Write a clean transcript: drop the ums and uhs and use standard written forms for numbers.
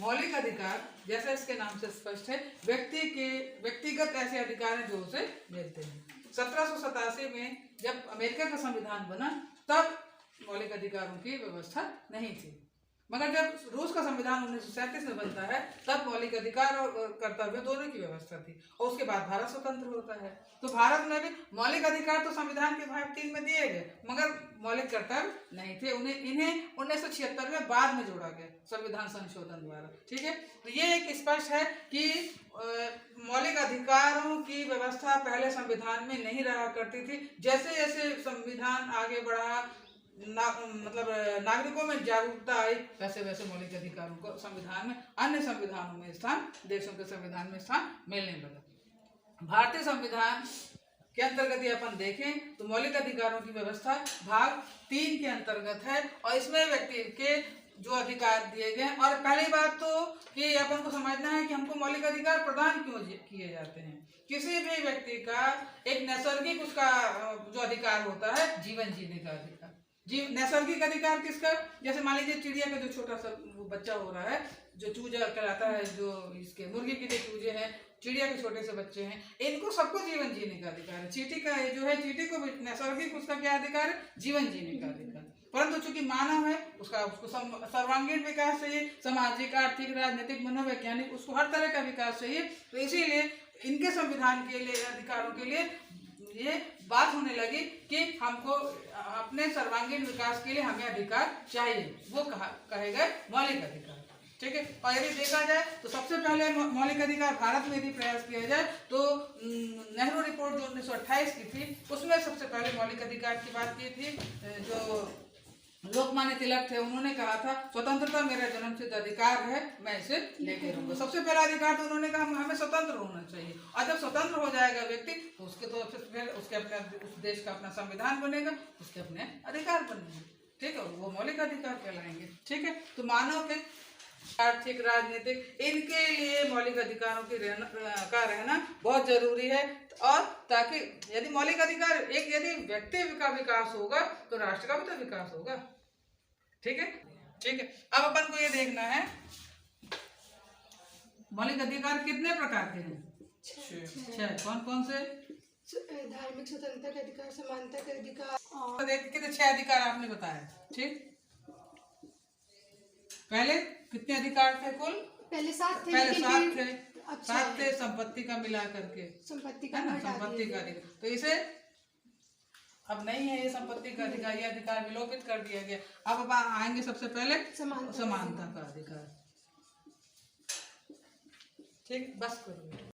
मौलिक अधिकार जैसे इसके नाम से स्पष्ट है, व्यक्ति के व्यक्तिगत ऐसे अधिकार हैं जो उसे मिलते हैं। 1787 में जब अमेरिका का संविधान बना तब मौलिक अधिकारों की व्यवस्था नहीं थी, मगर जब रूस का संविधान 1937 में बनता है तब मौलिक अधिकार और कर्तव्य दोनों की व्यवस्था थी, और उसके बाद भारत स्वतंत्र होता है। तो भारत में भी मौलिक अधिकार तो संविधान के भाग 3 में दिए गए, मगर मौलिक कर्तव्य नहीं थे। इन्हें 1976 में बाद में जोड़ा गया संविधान संशोधन द्वारा। ठीक है, तो ये एक स्पष्ट है कि मौलिक अधिकारों की व्यवस्था पहले संविधान में नहीं रहा करती थी। जैसे जैसे संविधान आगे बढ़ा, मतलब नागरिकों में जागरूकता आई, वैसे वैसे मौलिक अधिकारों को संविधान में, अन्य संविधानों में स्थान, देशों के संविधान में स्थान मिलने लगा। भारतीय संविधान के अंतर्गत ये अपन देखें तो मौलिक अधिकारों की व्यवस्था भाग 3 के अंतर्गत है, और इसमें व्यक्ति के जो अधिकार दिए गए। और पहली बात तो कि अपन को समझना है कि हमको मौलिक अधिकार प्रदान क्यों किए जाते हैं। किसी भी व्यक्ति का एक नैसर्गिक उसका जो अधिकार होता है, जीवन जीने का अधिकार। नैसर्गिक अधिकार किसका, जैसे मान लीजिए चिड़िया का जो छोटा सा वो बच्चा हो रहा है, जो चूजा कहलाता है, जो इसके मुर्गी के जो चूजे हैं, चिड़िया के छोटे से बच्चे हैं, इनको सबको जीवन जीने का अधिकार है। चींटी का जो है, चींटी को नैसर्गिक उसका क्या अधिकार है, जीवन जीने का अधिकार। परंतु चूंकि मानव है, उसको सर्वांगीण विकास चाहिए, सामाजिक, आर्थिक, राजनीतिक, मनोवैज्ञानिक, उसको हर तरह का विकास चाहिए। तो इसीलिए इनके संविधान के लिए, अधिकारों के लिए ये बात होने लगी कि हमको अपने सर्वांगीण विकास के लिए हमें अधिकार चाहिए, वो कहे गए मौलिक अधिकार। ठीक है, और यदि देखा जाए तो सबसे पहले मौलिक अधिकार भारत में यदि प्रयास किया जाए तो नेहरू रिपोर्ट जो 1928 की थी, उसमें सबसे पहले मौलिक अधिकार की बात की थी। जो लोकमान्य तिलक थे, उन्होंने कहा था स्वतंत्रता मेरा जन्मसिद्ध अधिकार है, मैं इसे लेके रहूंगा। सबसे पहला अधिकार तो उन्होंने कहा हमें स्वतंत्र होना चाहिए, और जब स्वतंत्र हो जाएगा व्यक्ति तो उसके अपने उस देश का अपना संविधान बनेगा, उसके अपने अधिकार बनेंगे। ठीक है, वो मौलिक अधिकार कहलाएंगे। ठीक है, तो मानव के आर्थिक, राजनीतिक, इनके लिए मौलिक अधिकारों का रहना बहुत जरूरी है। और ताकि यदि मौलिक अधिकार यदि व्यक्ति का विकास होगा तो राष्ट्र का भी तो विकास होगा। ठीक है, ठीक है। अब अपन को ये देखना है मौलिक अधिकार कितने प्रकार के हैं। 6। कौन कौन से? धार्मिक स्वतंत्रता का अधिकार, समानता का अधिकार, और कितने 6 अधिकार आपने बताया। ठीक, पहले कितने अधिकार थे कुल? पहले 7 थे। पहले 7 थे। 7 थे संपत्ति का मिला करके, संपत्ति है ना, संपत्ति का अधिकार। तो इसे अब नहीं है ये संपत्ति का अधिकार, ये अधिकार विलोपित कर दिया गया। अब आएंगे सबसे पहले समानता का अधिकार। ठीक, बस करो।